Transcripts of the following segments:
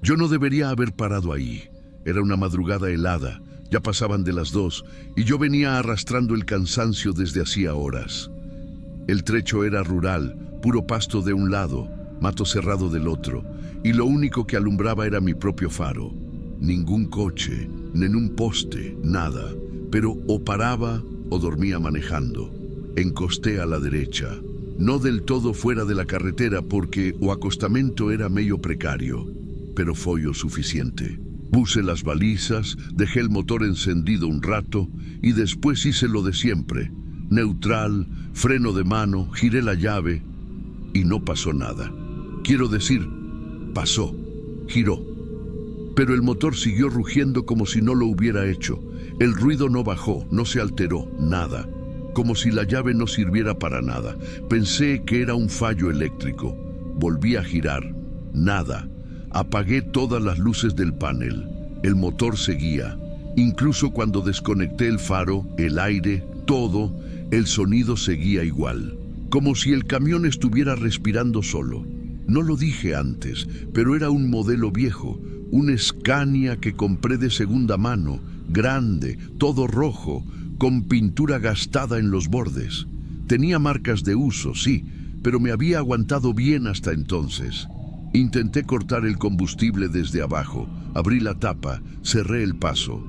Yo no debería haber parado ahí. Era una madrugada helada, ya pasaban de las 2 y yo venía arrastrando el cansancio desde hacía horas. El trecho era rural, puro pasto de un lado, mato cerrado del otro, y lo único que alumbraba era mi propio faro. Ningún coche, ningún poste, nada, pero o paraba o dormía manejando. Encosté a la derecha, no del todo fuera de la carretera porque o acostamento era medio precario, pero foi o suficiente. Puse las balizas, dejé el motor encendido un rato y después hice lo de siempre. Neutral, freno de mano, giré la llave y no pasó nada. Quiero decir, pasó, giró. Pero el motor siguió rugiendo como si no lo hubiera hecho. El ruido no bajó, no se alteró, nada. Como si la llave no sirviera para nada. Pensé que era un fallo eléctrico. Volví a girar, nada. Apagué todas las luces del panel. El motor seguía. Incluso cuando desconecté el faro, el aire, todo, el sonido seguía igual. Como si el camión estuviera respirando solo. No lo dije antes, pero era un modelo viejo, un Scania que compré de segunda mano, grande, todo rojo, con pintura gastada en los bordes. Tenía marcas de uso, sí, pero me había aguantado bien hasta entonces. Intenté cortar el combustible desde abajo, abrí la tapa, cerré el paso.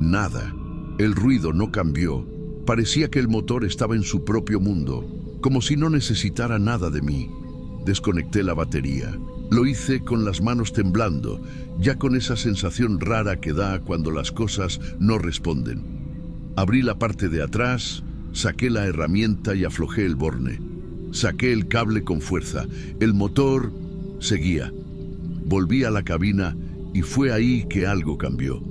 Nada. El ruido no cambió. Parecía que el motor estaba en su propio mundo, como si no necesitara nada de mí. Desconecté la batería. Lo hice con las manos temblando, ya con esa sensación rara que da cuando las cosas no responden. Abrí la parte de atrás, saqué la herramienta y aflojé el borne. Saqué el cable con fuerza. El motor seguía. Volví a la cabina y fue ahí que algo cambió.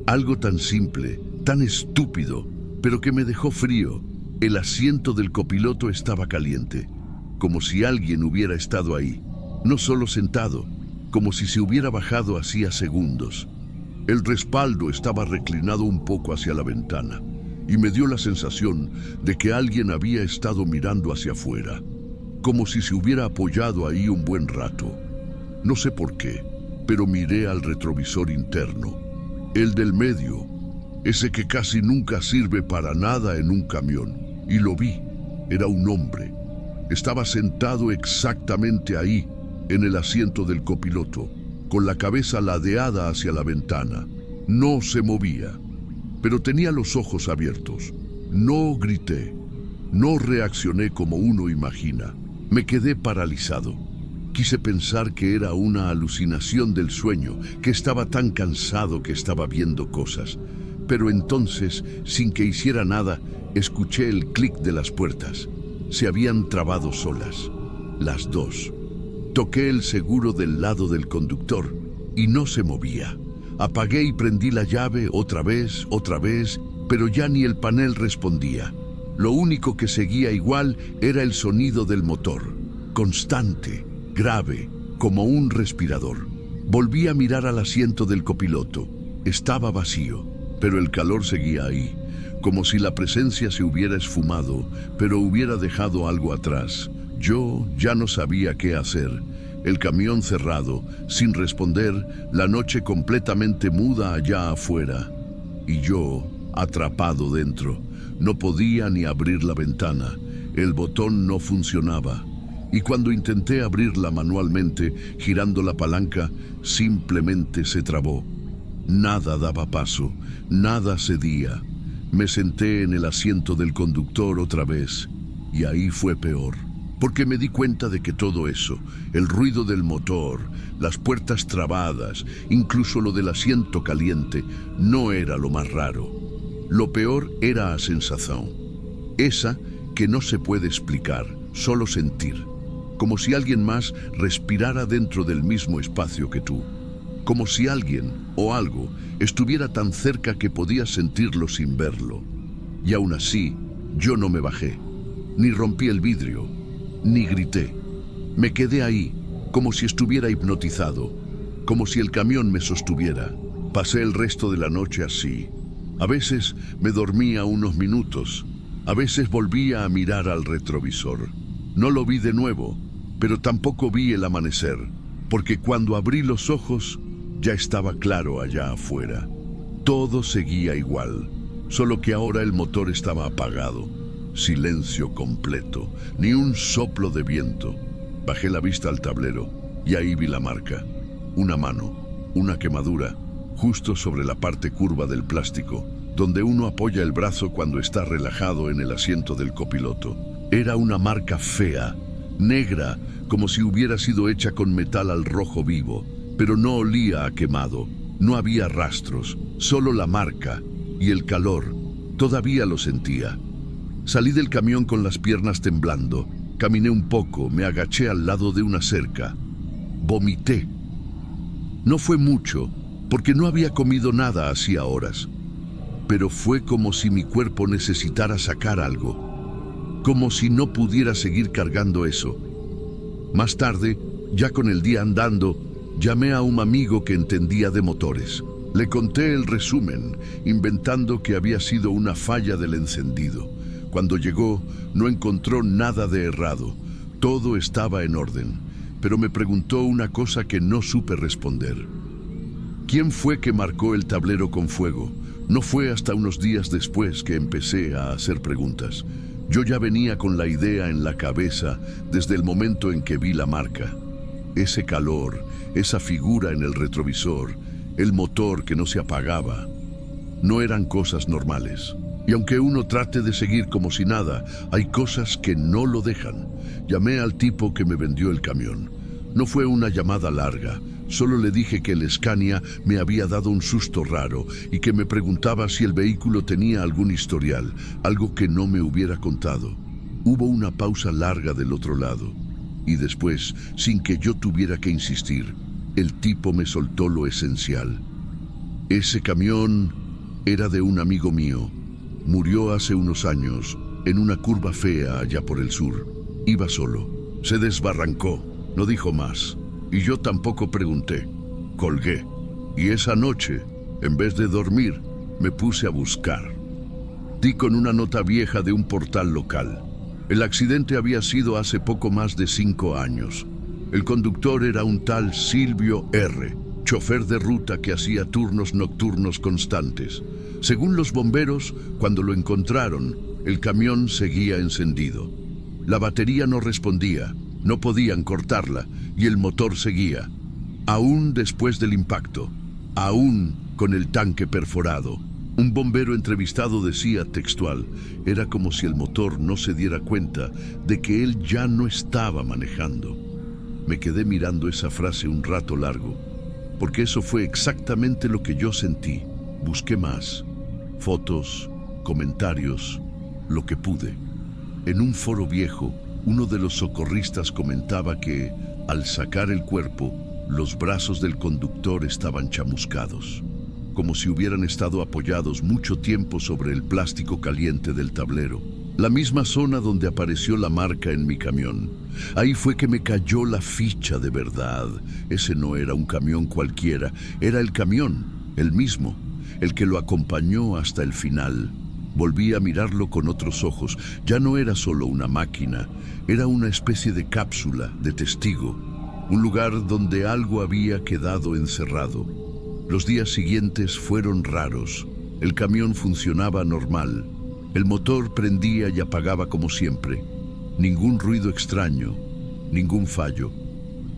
Algo tan simple, tan estúpido, pero que me dejó frío. El asiento del copiloto estaba caliente, como si alguien hubiera estado ahí. No solo sentado, como si se hubiera bajado hacía segundos. El respaldo estaba reclinado un poco hacia la ventana y me dio la sensación de que alguien había estado mirando hacia afuera, como si se hubiera apoyado ahí un buen rato. No sé por qué, pero miré al retrovisor interno, el del medio, ese que casi nunca sirve para nada en un camión, y lo vi. Era un hombre. Estaba sentado exactamente ahí, en el asiento del copiloto, con la cabeza ladeada hacia la ventana. No se movía, pero tenía los ojos abiertos. No grité, no reaccioné como uno imagina. Me quedé paralizado. Quise pensar que era una alucinación del sueño, que estaba tan cansado que estaba viendo cosas. Pero entonces, sin que hiciera nada, escuché el clic de las puertas. Se habían trabado solas, las dos. Toqué el seguro del lado del conductor y no se movía. Apagué y prendí la llave otra vez, pero ya ni el panel respondía. Lo único que seguía igual era el sonido del motor, constante, grave, como un respirador. Volví a mirar al asiento del copiloto. Estaba vacío, pero el calor seguía ahí, como si la presencia se hubiera esfumado, pero hubiera dejado algo atrás. Yo ya no sabía qué hacer. El camión cerrado, sin responder, la noche completamente muda allá afuera. Y yo, atrapado dentro, no podía ni abrir la ventana. El botón no funcionaba. Y cuando intenté abrirla manualmente, girando la palanca, simplemente se trabó. Nada daba paso, nada cedía. Me senté en el asiento del conductor otra vez, y ahí fue peor. Porque me di cuenta de que todo eso, el ruido del motor, las puertas trabadas, incluso lo del asiento caliente, no era lo más raro. Lo peor era la sensación, esa que no se puede explicar, solo sentir, como si alguien más respirara dentro del mismo espacio que tú, como si alguien o algo estuviera tan cerca que podías sentirlo sin verlo. Y aún así, yo no me bajé, ni rompí el vidrio, ni grité. Me quedé ahí, como si estuviera hipnotizado, como si el camión me sostuviera. Pasé el resto de la noche así. A veces me dormía unos minutos, a veces volvía a mirar al retrovisor. No lo vi de nuevo, pero tampoco vi el amanecer, porque cuando abrí los ojos ya estaba claro allá afuera. Todo seguía igual, solo que ahora el motor estaba apagado. Silencio completo, ni un soplo de viento. Bajé la vista al tablero y ahí vi la marca. Una mano, una quemadura, justo sobre la parte curva del plástico, donde uno apoya el brazo cuando está relajado en el asiento del copiloto. Era una marca fea, negra, como si hubiera sido hecha con metal al rojo vivo, pero no olía a quemado. No había rastros, solo la marca y el calor. Todavía lo sentía. Salí del camión con las piernas temblando. Caminé un poco, me agaché al lado de una cerca. Vomité. No fue mucho, porque no había comido nada hacía horas. Pero fue como si mi cuerpo necesitara sacar algo. Como si no pudiera seguir cargando eso. Más tarde, ya con el día andando, llamé a un amigo que entendía de motores. Le conté el resumen, inventando que había sido una falla del encendido. Cuando llegó, no encontró nada de errado. Todo estaba en orden, pero me preguntó una cosa que no supe responder. ¿Quién fue que marcó el tablero con fuego? No fue hasta unos días después que empecé a hacer preguntas. Yo ya venía con la idea en la cabeza desde el momento en que vi la marca. Ese calor, esa figura en el retrovisor, el motor que no se apagaba, no eran cosas normales. Y aunque uno trate de seguir como si nada, hay cosas que no lo dejan. Llamé al tipo que me vendió el camión. No fue una llamada larga, solo le dije que el Scania me había dado un susto raro y que me preguntaba si el vehículo tenía algún historial, algo que no me hubiera contado. Hubo una pausa larga del otro lado. Y después, sin que yo tuviera que insistir, el tipo me soltó lo esencial. Ese camión era de un amigo mío. Murió hace unos años, en una curva fea allá por el sur. Iba solo. Se desbarrancó. No dijo más. Y yo tampoco pregunté. Colgué. Y esa noche, en vez de dormir, me puse a buscar. Di con una nota vieja de un portal local. El accidente había sido hace poco más de 5 años. El conductor era un tal Silvio R., chofer de ruta que hacía turnos nocturnos constantes. Según los bomberos, cuando lo encontraron, el camión seguía encendido. La batería no respondía, no podían cortarla y el motor seguía. Aún después del impacto, aún con el tanque perforado. Un bombero entrevistado decía textual, era como si el motor no se diera cuenta de que él ya no estaba manejando. Me quedé mirando esa frase un rato largo, porque eso fue exactamente lo que yo sentí. Busqué más, fotos, comentarios, lo que pude. En un foro viejo, uno de los socorristas comentaba que, al sacar el cuerpo, los brazos del conductor estaban chamuscados, como si hubieran estado apoyados mucho tiempo sobre el plástico caliente del tablero. La misma zona donde apareció la marca en mi camión. Ahí fue que me cayó la ficha de verdad. Ese no era un camión cualquiera, era el camión, el mismo, el que lo acompañó hasta el final. Volví a mirarlo con otros ojos. Ya no era solo una máquina, era una especie de cápsula, de testigo. Un lugar donde algo había quedado encerrado. Los días siguientes fueron raros. El camión funcionaba normal. El motor prendía y apagaba como siempre. Ningún ruido extraño, ningún fallo.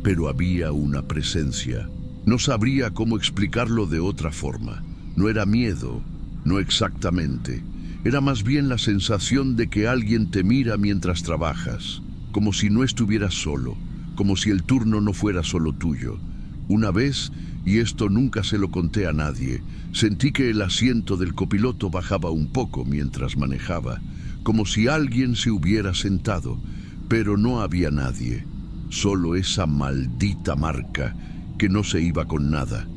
Pero había una presencia. No sabría cómo explicarlo de otra forma. No era miedo, no exactamente. Era más bien la sensación de que alguien te mira mientras trabajas, como si no estuvieras solo, como si el turno no fuera solo tuyo. Una vez, y esto nunca se lo conté a nadie, sentí que el asiento del copiloto bajaba un poco mientras manejaba, como si alguien se hubiera sentado, pero no había nadie, solo esa maldita marca que no se iba con nada.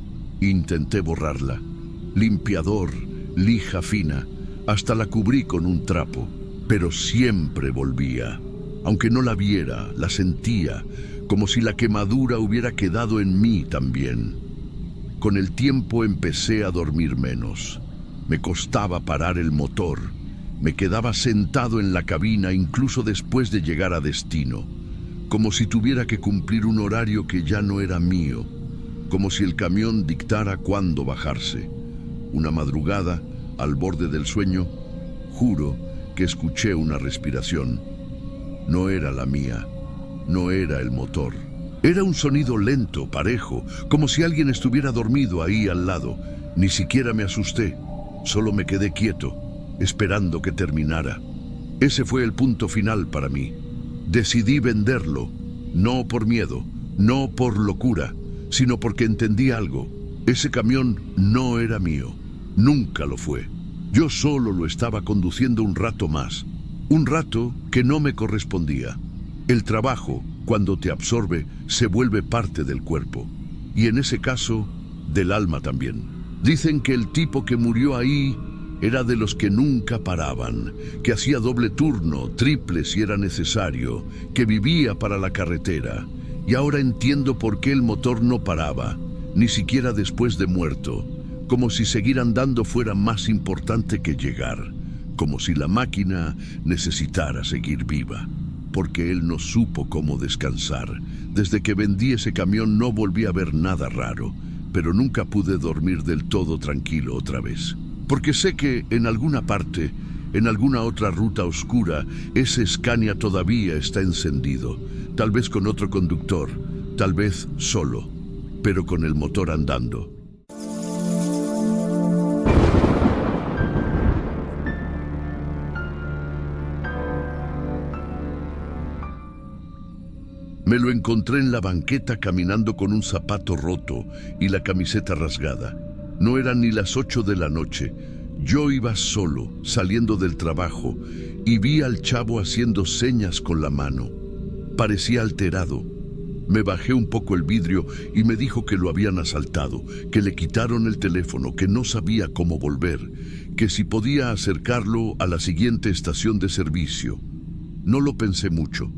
Intenté borrarla. Limpiador, lija fina, hasta la cubrí con un trapo, pero siempre volvía. Aunque no la viera, la sentía, como si la quemadura hubiera quedado en mí también. Con el tiempo empecé a dormir menos. Me costaba parar el motor. Me quedaba sentado en la cabina incluso después de llegar a destino, como si tuviera que cumplir un horario que ya no era mío. como si el camión dictara cuándo bajarse. Una madrugada, al borde del sueño, juro que escuché una respiración. No era la mía, no era el motor. Era un sonido lento, parejo, como si alguien estuviera dormido ahí al lado. Ni siquiera me asusté, solo me quedé quieto, esperando que terminara. Ese fue el punto final para mí. Decidí venderlo, no por miedo, no por locura, sino porque entendí algo. Ese camión no era mío, nunca lo fue. Yo solo lo estaba conduciendo un rato más, un rato que no me correspondía. El trabajo, cuando te absorbe, se vuelve parte del cuerpo, y en ese caso, del alma también. Dicen que el tipo que murió ahí era de los que nunca paraban, que hacía doble turno, triple si era necesario, que vivía para la carretera. Y ahora entiendo por qué el motor no paraba, ni siquiera después de muerto, como si seguir andando fuera más importante que llegar, como si la máquina necesitara seguir viva, porque él no supo cómo descansar. Desde que vendí ese camión no volví a ver nada raro, pero nunca pude dormir del todo tranquilo otra vez. Porque sé que en alguna parte, en alguna otra ruta oscura, ese Scania todavía está encendido, tal vez con otro conductor, tal vez solo, pero con el motor andando. Me lo encontré en la banqueta caminando con un zapato roto y la camiseta rasgada. No eran ni las 8 de la noche. Yo iba solo, saliendo del trabajo, y vi al chavo haciendo señas con la mano. Parecía alterado. Me bajé un poco el vidrio y me dijo que lo habían asaltado, que le quitaron el teléfono, que no sabía cómo volver, que si podía acercarlo a la siguiente estación de servicio. No lo pensé mucho.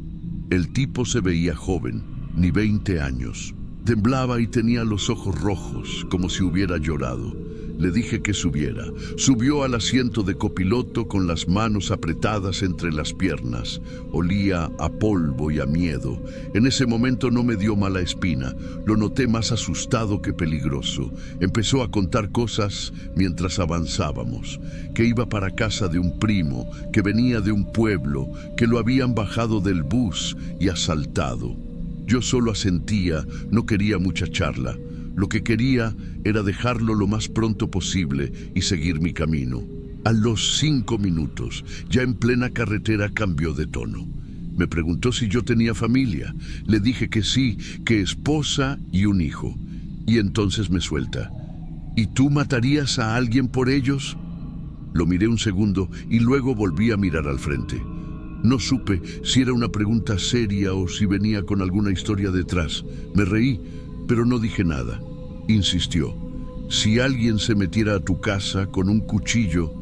El tipo se veía joven, ni 20 años. Temblaba y tenía los ojos rojos, como si hubiera llorado. Le dije que subiera. Subió al asiento de copiloto con las manos apretadas entre las piernas. Olía a polvo y a miedo. En ese momento no me dio mala espina. Lo noté más asustado que peligroso. Empezó a contar cosas mientras avanzábamos. Que iba para casa de un primo, que venía de un pueblo, que lo habían bajado del bus y asaltado. Yo solo asentía, no quería mucha charla. Lo que quería era dejarlo lo más pronto posible y seguir mi camino. A los 5 minutos, ya en plena carretera, cambió de tono. Me preguntó si yo tenía familia. Le dije que sí, que esposa y un hijo. Y entonces me suelta. ¿Y tú matarías a alguien por ellos? Lo miré un segundo y luego volví a mirar al frente. No supe si era una pregunta seria o si venía con alguna historia detrás. Me reí, pero no dije nada. Insistió. Si alguien se metiera a tu casa con un cuchillo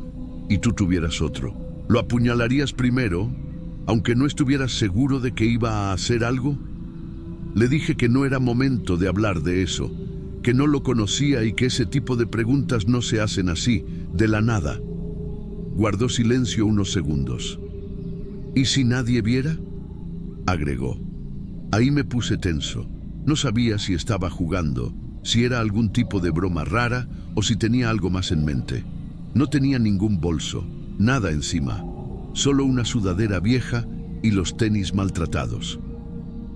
y tú tuvieras otro, ¿lo apuñalarías primero, aunque no estuvieras seguro de que iba a hacer algo? Le dije que no era momento de hablar de eso, que no lo conocía y que ese tipo de preguntas no se hacen así, de la nada. Guardó silencio unos segundos. ¿Y si nadie viera?, agregó. Ahí me puse tenso. No sabía si estaba jugando, si era algún tipo de broma rara o si tenía algo más en mente. No tenía ningún bolso, nada encima, solo una sudadera vieja y los tenis maltratados.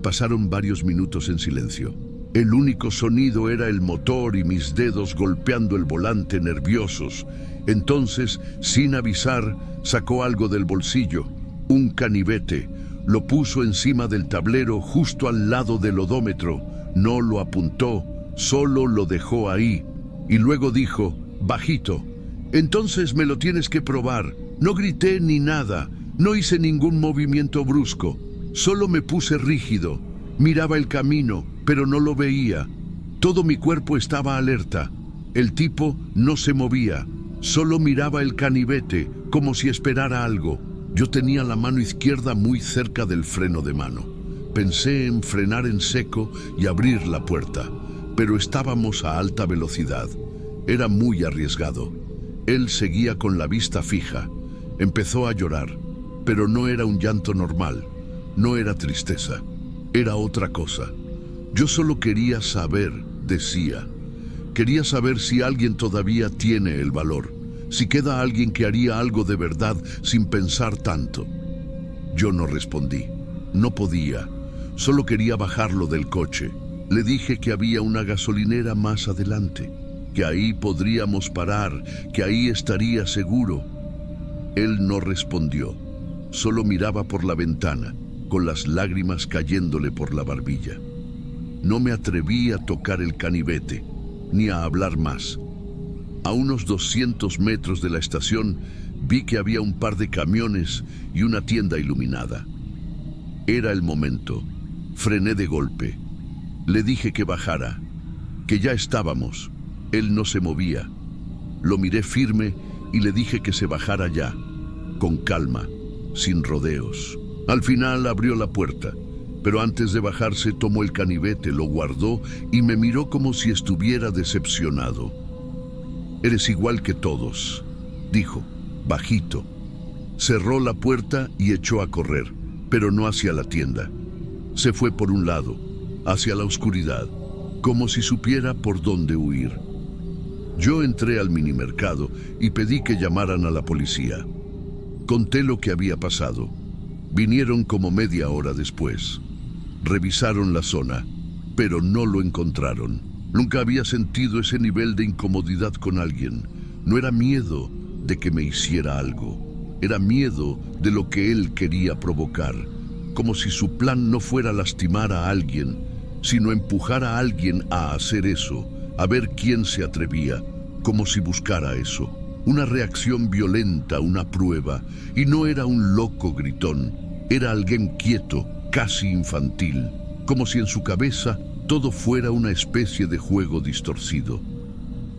Pasaron varios minutos en silencio. El único sonido era el motor y mis dedos golpeando el volante nerviosos. Entonces, sin avisar, sacó algo del bolsillo. Un canivete, lo puso encima del tablero justo al lado del odómetro, no lo apuntó, solo lo dejó ahí, y luego dijo, bajito, entonces me lo tienes que probar. No grité ni nada, no hice ningún movimiento brusco, solo me puse rígido, miraba el camino, pero no lo veía. Todo mi cuerpo estaba alerta, el tipo no se movía, solo miraba el canivete, como si esperara algo. Yo tenía la mano izquierda muy cerca del freno de mano. Pensé en frenar en seco y abrir la puerta, pero estábamos a alta velocidad. Era muy arriesgado. Él seguía con la vista fija. Empezó a llorar, pero no era un llanto normal. No era tristeza. Era otra cosa. Yo solo quería saber decía. Quería saber si alguien todavía tiene el valor, si queda alguien que haría algo de verdad sin pensar tanto. Yo no respondí. No podía. Solo quería bajarlo del coche. Le dije que había una gasolinera más adelante, que ahí podríamos parar, que ahí estaría seguro. Él no respondió. Solo miraba por la ventana, con las lágrimas cayéndole por la barbilla. No me atreví a tocar el canivete, ni a hablar más. A unos 200 metros de la estación, vi que había un par de camiones y una tienda iluminada. Era el momento. Frené de golpe. Le dije que bajara, que ya estábamos. Él no se movía. Lo miré firme y le dije que se bajara ya, con calma, sin rodeos. Al final abrió la puerta, pero antes de bajarse tomó el canivete, lo guardó y me miró como si estuviera decepcionado. «Eres igual que todos», dijo, bajito. Cerró la puerta y echó a correr, pero no hacia la tienda. Se fue por un lado, hacia la oscuridad, como si supiera por dónde huir. Yo entré al minimercado y pedí que llamaran a la policía. Conté lo que había pasado. Vinieron como media hora después. Revisaron la zona, pero no lo encontraron. Nunca había sentido ese nivel de incomodidad con alguien. No era miedo de que me hiciera algo. Era miedo de lo que él quería provocar. Como si su plan no fuera lastimar a alguien, sino empujar a alguien a hacer eso, a ver quién se atrevía, como si buscara eso. Una reacción violenta, una prueba. Y no era un loco gritón. Era alguien quieto, casi infantil, como si en su cabeza todo fuera una especie de juego distorcido.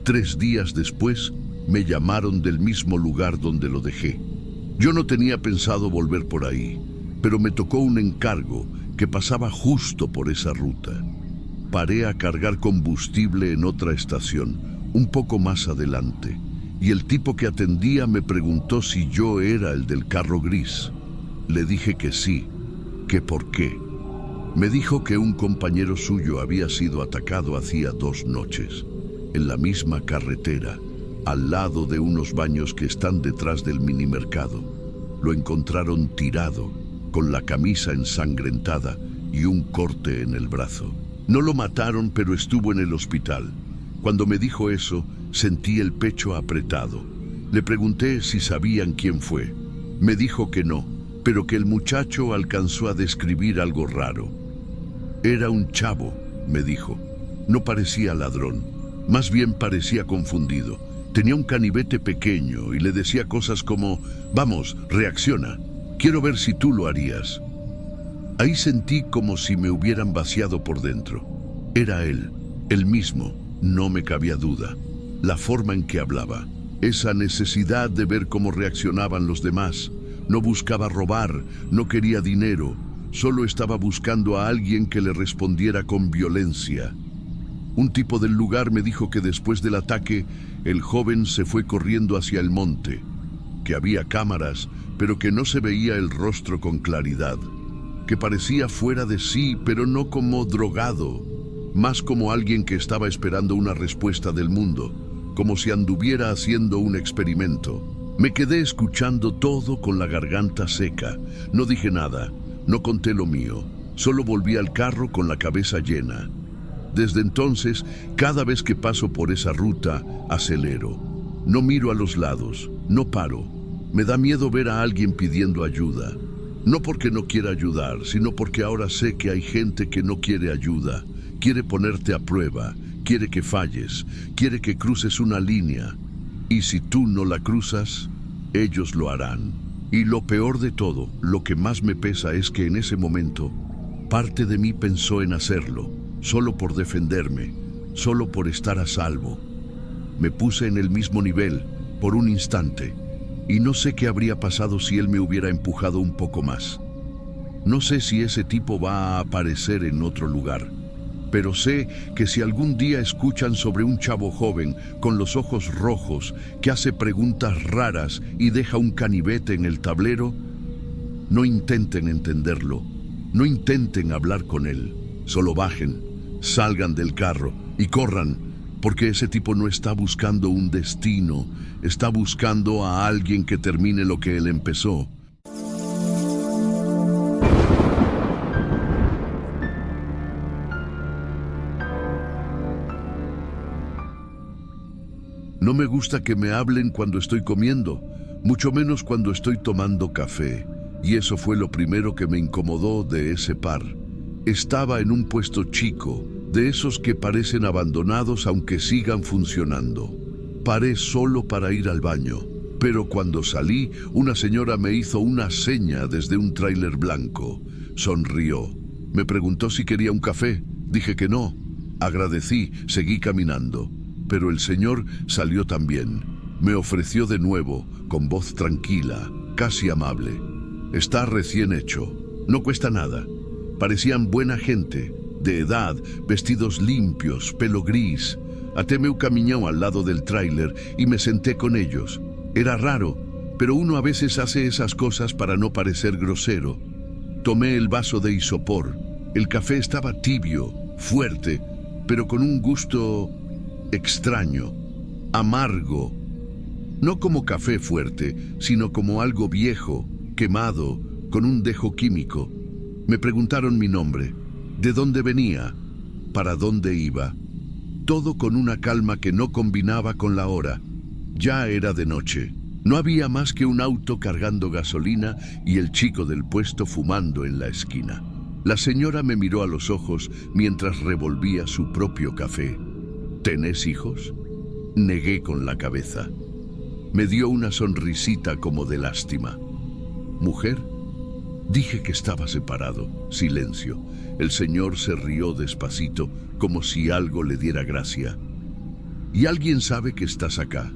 3 días después, me llamaron del mismo lugar donde lo dejé. Yo no tenía pensado volver por ahí, pero me tocó un encargo que pasaba justo por esa ruta. Paré a cargar combustible en otra estación, un poco más adelante, y el tipo que atendía me preguntó si yo era el del carro gris. Le dije que sí, que por qué. Me dijo que un compañero suyo había sido atacado hacía 2 noches, en la misma carretera, al lado de unos baños que están detrás del minimercado. Lo encontraron tirado, con la camisa ensangrentada y un corte en el brazo. No lo mataron, pero estuvo en el hospital. Cuando me dijo eso, sentí el pecho apretado. Le pregunté si sabían quién fue. Me dijo que no, pero que el muchacho alcanzó a describir algo raro. Era un chavo, me dijo. No parecía ladrón, más bien parecía confundido. Tenía un canivete pequeño y le decía cosas como: «Vamos, reacciona, quiero ver si tú lo harías». Ahí sentí como si me hubieran vaciado por dentro. Era él, el mismo, no me cabía duda. La forma en que hablaba, esa necesidad de ver cómo reaccionaban los demás. No buscaba robar, no quería dinero, solo estaba buscando a alguien que le respondiera con violencia. Un tipo del lugar me dijo que después del ataque, el joven se fue corriendo hacia el monte, que había cámaras, pero que no se veía el rostro con claridad, que parecía fuera de sí, pero no como drogado, más como alguien que estaba esperando una respuesta del mundo, como si anduviera haciendo un experimento. Me quedé escuchando todo con la garganta seca. No dije nada, no conté lo mío, solo volví al carro con la cabeza llena. Desde entonces, cada vez que paso por esa ruta, acelero. No miro a los lados, no paro. Me da miedo ver a alguien pidiendo ayuda. No porque no quiera ayudar, sino porque ahora sé que hay gente que no quiere ayuda. Quiere ponerte a prueba, quiere que falles, quiere que cruces una línea. Y si tú no la cruzas, ellos lo harán. Y lo peor de todo, lo que más me pesa es que en ese momento, parte de mí pensó en hacerlo, solo por defenderme, solo por estar a salvo. Me puse en el mismo nivel, por un instante, y no sé qué habría pasado si él me hubiera empujado un poco más. No sé si ese tipo va a aparecer en otro lugar, pero sé que si algún día escuchan sobre un chavo joven con los ojos rojos que hace preguntas raras y deja un canivete en el tablero, no intenten entenderlo, no intenten hablar con él, solo bajen, Salgan del carro y corran, porque ese tipo no está buscando un destino, está buscando a alguien que termine lo que él empezó. No me gusta que me hablen cuando estoy comiendo, mucho menos cuando estoy tomando café. Y eso fue lo primero que me incomodó de ese par. Estaba en un puesto chico, de esos que parecen abandonados aunque sigan funcionando. Paré solo para ir al baño, pero cuando salí, una señora me hizo una seña desde un tráiler blanco. Sonrió. Me preguntó si quería un café. Dije que no. Agradecí, seguí caminando. Pero el señor salió también. Me ofreció de nuevo, con voz tranquila, casi amable. Está recién hecho. No cuesta nada. Parecían buena gente, de edad, vestidos limpios, pelo gris. Até meu camiñó al lado del tráiler y me senté con ellos. Era raro, pero uno a veces hace esas cosas para no parecer grosero. Tomé el vaso de isopor. El café estaba tibio, fuerte, pero con un gusto extraño, amargo. No como café fuerte, sino como algo viejo, quemado, con un dejo químico. Me preguntaron mi nombre, de dónde venía, para dónde iba. Todo con una calma que no combinaba con la hora. Ya era de noche. No había más que un auto cargando gasolina y el chico del puesto fumando en la esquina. La señora me miró a los ojos mientras revolvía su propio café. ¿Tenés hijos? Negué con la cabeza. Me dio una sonrisita como de lástima. ¿Mujer? Dije que estaba separado. Silencio. El señor se rió despacito, como si algo le diera gracia. ¿Y alguien sabe que estás acá?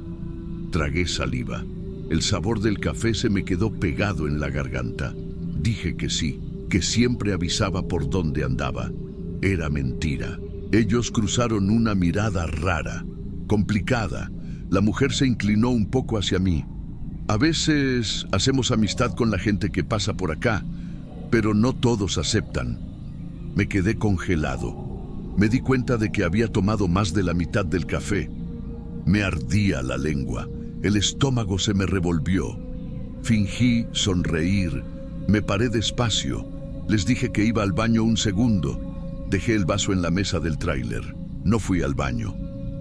Tragué saliva. El sabor del café se me quedó pegado en la garganta. Dije que sí, que siempre avisaba por dónde andaba. Era mentira. Ellos cruzaron una mirada rara, complicada. La mujer se inclinó un poco hacia mí. A veces hacemos amistad con la gente que pasa por acá, pero no todos aceptan. Me quedé congelado. Me di cuenta de que había tomado más de la mitad del café. Me ardía la lengua. El estómago se me revolvió. Fingí sonreír. Me paré despacio. Les dije que iba al baño un segundo. Dejé el vaso en la mesa del tráiler. No fui al baño.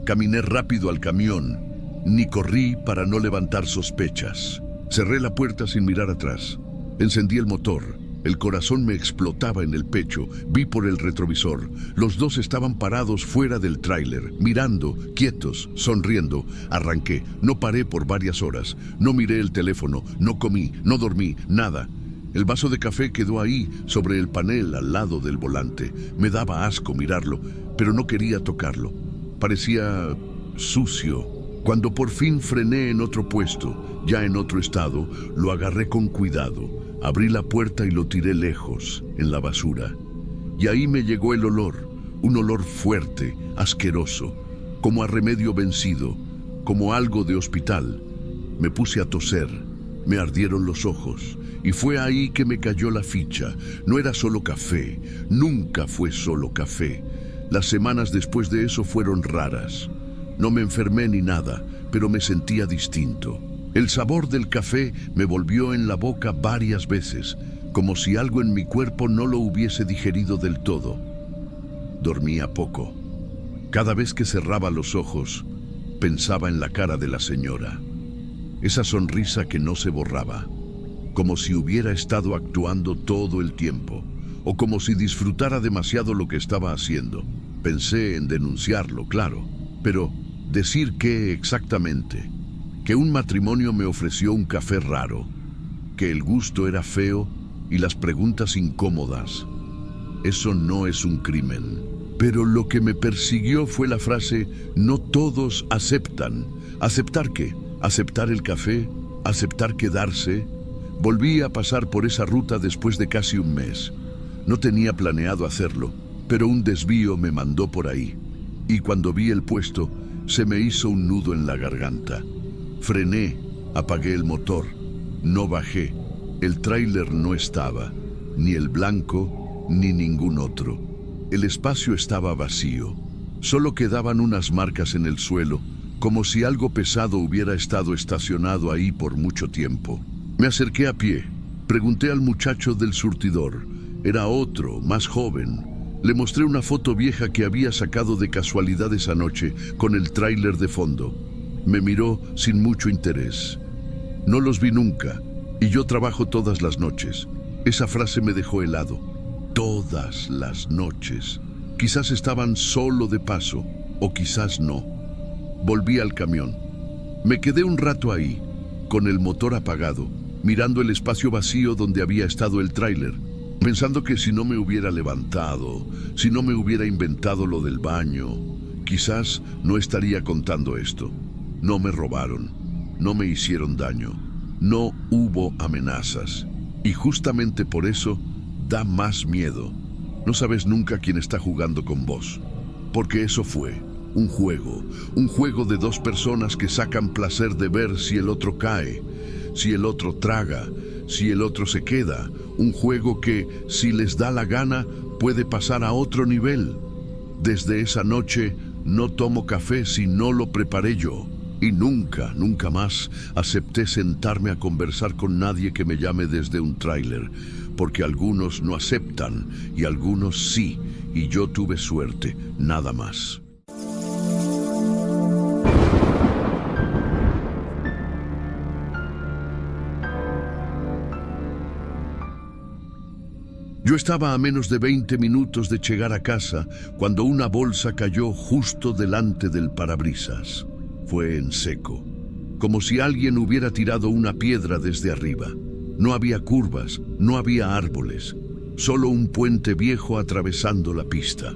Caminé rápido al camión. Ni corrí para no levantar sospechas. Cerré la puerta sin mirar atrás. Encendí el motor. El corazón me explotaba en el pecho. Vi por el retrovisor. Los dos estaban parados fuera del tráiler, mirando, quietos, sonriendo. Arranqué. No paré por varias horas. No miré el teléfono. No comí. No dormí. Nada. El vaso de café quedó ahí, sobre el panel al lado del volante. Me daba asco mirarlo, pero no quería tocarlo. Parecía sucio. Cuando por fin frené en otro puesto, ya en otro estado, lo agarré con cuidado. Abrí la puerta y lo tiré lejos, en la basura. Y ahí me llegó el olor, un olor fuerte, asqueroso, como a remedio vencido, como algo de hospital. Me puse a toser, me ardieron los ojos, y fue ahí que me cayó la ficha. No era solo café, nunca fue solo café. Las semanas después de eso fueron raras. No me enfermé ni nada, pero me sentía distinto. El sabor del café me volvió en la boca varias veces, como si algo en mi cuerpo no lo hubiese digerido del todo. Dormía poco. Cada vez que cerraba los ojos, pensaba en la cara de la señora. Esa sonrisa que no se borraba, como si hubiera estado actuando todo el tiempo, o como si disfrutara demasiado lo que estaba haciendo. Pensé en denunciarlo, claro, pero ¿decir qué exactamente? Que un matrimonio me ofreció un café raro, que el gusto era feo y las preguntas incómodas. Eso no es un crimen. Pero lo que me persiguió fue la frase, no todos aceptan. ¿Aceptar qué? ¿Aceptar el café? ¿Aceptar quedarse? Volví a pasar por esa ruta después de casi un mes. No tenía planeado hacerlo, pero un desvío me mandó por ahí. Y cuando vi el puesto, se me hizo un nudo en la garganta. Frené, apagué el motor, no bajé. El tráiler no estaba, ni el blanco, ni ningún otro. El espacio estaba vacío. Solo quedaban unas marcas en el suelo, como si algo pesado hubiera estado estacionado ahí por mucho tiempo. Me acerqué a pie. Pregunté al muchacho del surtidor. Era otro, más joven. Le mostré una foto vieja que había sacado de casualidad esa noche, con el tráiler de fondo. Me miró sin mucho interés. No los vi nunca, y yo trabajo todas las noches. Esa frase me dejó helado. Todas las noches. Quizás estaban solo de paso, o quizás no. Volví al camión. Me quedé un rato ahí, con el motor apagado, mirando el espacio vacío donde había estado el tráiler, pensando que si no me hubiera levantado, si no me hubiera inventado lo del baño, quizás no estaría contando esto. No me robaron, no me hicieron daño, no hubo amenazas. Y justamente por eso da más miedo. No sabes nunca quién está jugando con vos, porque eso fue un juego de dos personas que sacan placer de ver si el otro cae, si el otro traga, si el otro se queda. Un juego que, si les da la gana, puede pasar a otro nivel. Desde esa noche no tomo café si no lo preparé yo. Y nunca, nunca más acepté sentarme a conversar con nadie que me llame desde un tráiler, porque algunos no aceptan y algunos sí, y yo tuve suerte, nada más. Yo estaba a menos de 20 minutos de llegar a casa cuando una bolsa cayó justo delante del parabrisas. Fue en seco, como si alguien hubiera tirado una piedra desde arriba. No había curvas, no había árboles, solo un puente viejo atravesando la pista.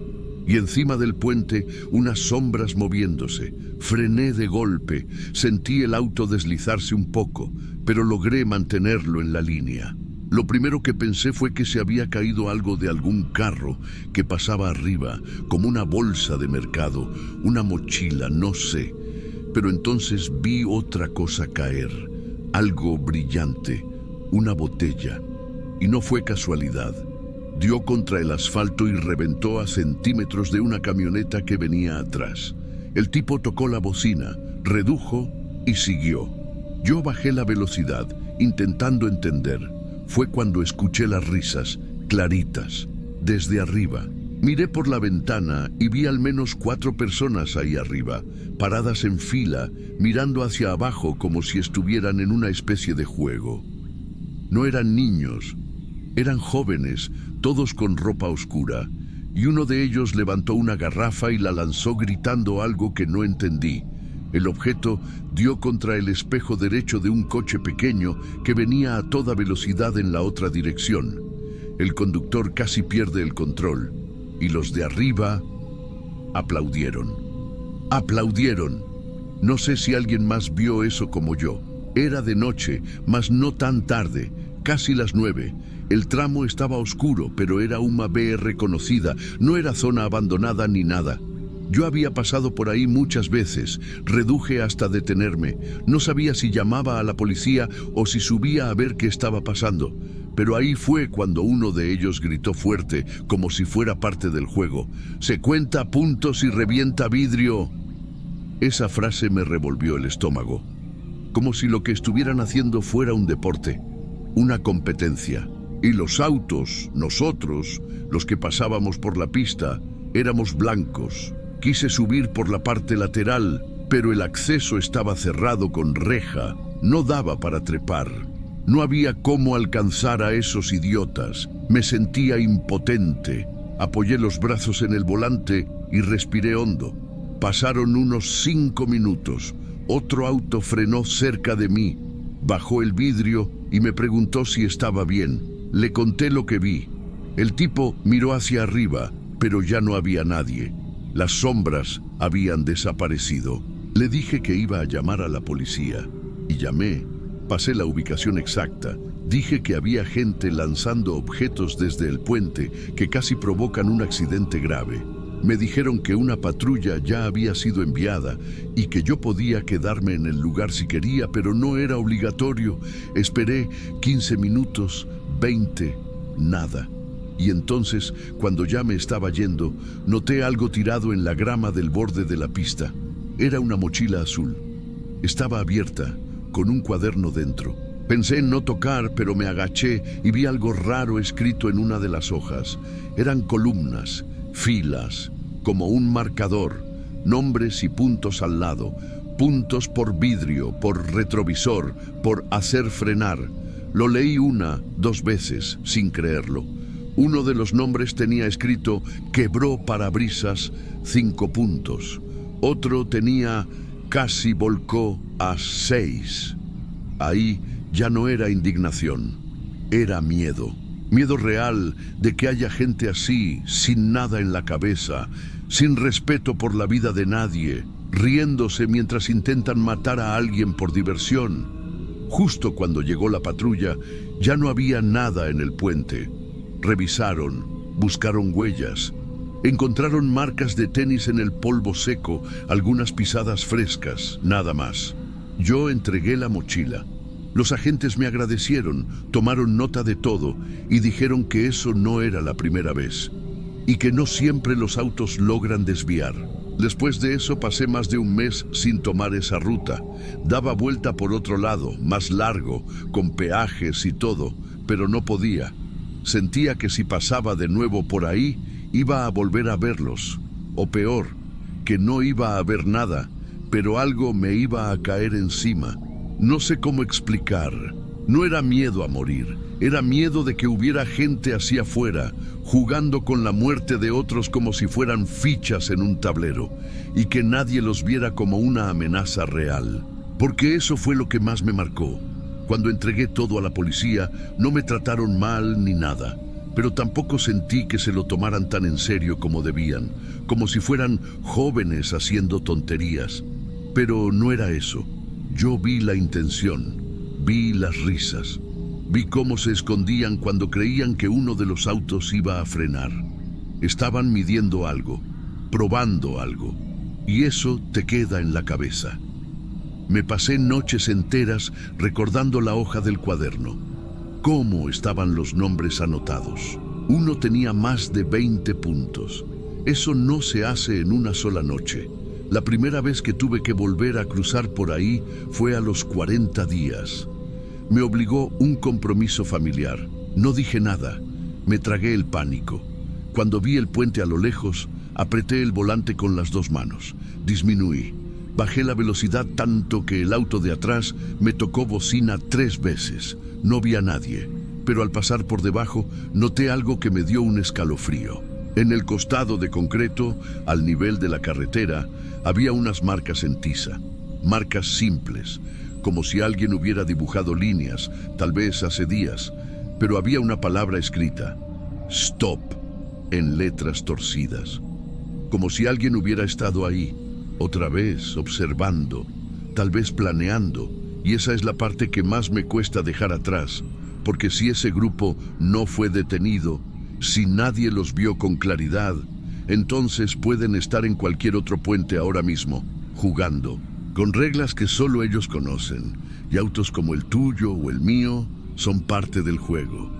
Y encima del puente, unas sombras moviéndose. Frené de golpe, sentí el auto deslizarse un poco, pero logré mantenerlo en la línea. Lo primero que pensé fue que se había caído algo de algún carro que pasaba arriba, como una bolsa de mercado, una mochila, no sé. Pero entonces vi otra cosa caer, algo brillante, una botella. Y no fue casualidad. Dio contra el asfalto y reventó a centímetros de una camioneta que venía atrás. El tipo tocó la bocina, redujo y siguió. Yo bajé la velocidad, intentando entender. Fue cuando escuché las risas, claritas, desde arriba. Miré por la ventana y vi al menos 4 personas ahí arriba, paradas en fila, mirando hacia abajo como si estuvieran en una especie de juego. No eran niños, eran jóvenes, todos con ropa oscura, y uno de ellos levantó una garrafa y la lanzó gritando algo que no entendí. El objeto dio contra el espejo derecho de un coche pequeño que venía a toda velocidad en la otra dirección. El conductor casi pierde el control, y los de arriba aplaudieron. ¡Aplaudieron! No sé si alguien más vio eso como yo. Era de noche, mas no tan tarde, casi las 9. El tramo estaba oscuro, pero era una BR conocida, no era zona abandonada ni nada. Yo había pasado por ahí muchas veces, reduje hasta detenerme. No sabía si llamaba a la policía o si subía a ver qué estaba pasando. Pero ahí fue cuando uno de ellos gritó fuerte, como si fuera parte del juego. «Se cuenta puntos y revienta vidrio». Esa frase me revolvió el estómago, como si lo que estuvieran haciendo fuera un deporte, una competencia. Y los autos, nosotros, los que pasábamos por la pista, éramos blancos. Quise subir por la parte lateral, pero el acceso estaba cerrado con reja. No daba para trepar. No había cómo alcanzar a esos idiotas. Me sentía impotente. Apoyé los brazos en el volante y respiré hondo. Pasaron unos 5 minutos. Otro auto frenó cerca de mí. Bajó el vidrio y me preguntó si estaba bien. Le conté lo que vi. El tipo miró hacia arriba, pero ya no había nadie. Las sombras habían desaparecido. Le dije que iba a llamar a la policía. Y llamé. Pasé la ubicación exacta. Dije que había gente lanzando objetos desde el puente que casi provocan un accidente grave. Me dijeron que una patrulla ya había sido enviada y que yo podía quedarme en el lugar si quería, pero no era obligatorio. Esperé 15 minutos, 20, nada. Y entonces, cuando ya me estaba yendo, noté algo tirado en la grama del borde de la pista. Era una mochila azul. Estaba abierta, con un cuaderno dentro. Pensé en no tocar, pero me agaché y vi algo raro escrito en una de las hojas. Eran columnas, filas, como un marcador, nombres y puntos al lado. Puntos por vidrio, por retrovisor, por hacer frenar. Lo leí 1, 2 veces, sin creerlo. Uno de los nombres tenía escrito quebró parabrisas 5 puntos. Otro tenía casi volcó a 6. Ahí ya no era indignación, era miedo. Miedo real de que haya gente así, sin nada en la cabeza, sin respeto por la vida de nadie, riéndose mientras intentan matar a alguien por diversión. Justo cuando llegó la patrulla, ya no había nada en el puente. Revisaron, buscaron huellas, encontraron marcas de tenis en el polvo seco, algunas pisadas frescas, nada más. Yo entregué la mochila. Los agentes me agradecieron, tomaron nota de todo y dijeron que eso no era la primera vez y que no siempre los autos logran desviar. Después de eso pasé más de un mes sin tomar esa ruta. Daba vuelta por otro lado, más largo, con peajes y todo, pero no podía. Sentía que si pasaba de nuevo por ahí, iba a volver a verlos. O peor, que no iba a ver nada, pero algo me iba a caer encima. No sé cómo explicar. No era miedo a morir, era miedo de que hubiera gente así afuera, jugando con la muerte de otros como si fueran fichas en un tablero, y que nadie los viera como una amenaza real. Porque eso fue lo que más me marcó. Cuando entregué todo a la policía, no me trataron mal ni nada, pero tampoco sentí que se lo tomaran tan en serio como debían, como si fueran jóvenes haciendo tonterías. Pero no era eso. Yo vi la intención, vi las risas, vi cómo se escondían cuando creían que uno de los autos iba a frenar. Estaban midiendo algo, probando algo, y eso te queda en la cabeza. Me pasé noches enteras recordando la hoja del cuaderno. ¿Cómo estaban los nombres anotados? Uno tenía más de 20 puntos. Eso no se hace en una sola noche. La primera vez que tuve que volver a cruzar por ahí fue a los 40 días. Me obligó un compromiso familiar. No dije nada. Me tragué el pánico. Cuando vi el puente a lo lejos, apreté el volante con las 2 manos. Disminuí. Bajé la velocidad tanto que el auto de atrás me tocó bocina 3 veces. No vi a nadie, pero al pasar por debajo noté algo que me dio un escalofrío. En el costado de concreto, al nivel de la carretera, había unas marcas en tiza, marcas simples, como si alguien hubiera dibujado líneas, tal vez hace días, pero había una palabra escrita, stop, en letras torcidas, como si alguien hubiera estado ahí, otra vez observando, tal vez planeando, y esa es la parte que más me cuesta dejar atrás, porque si ese grupo no fue detenido, si nadie los vio con claridad, entonces pueden estar en cualquier otro puente ahora mismo, jugando, con reglas que solo ellos conocen, y autos como el tuyo o el mío son parte del juego.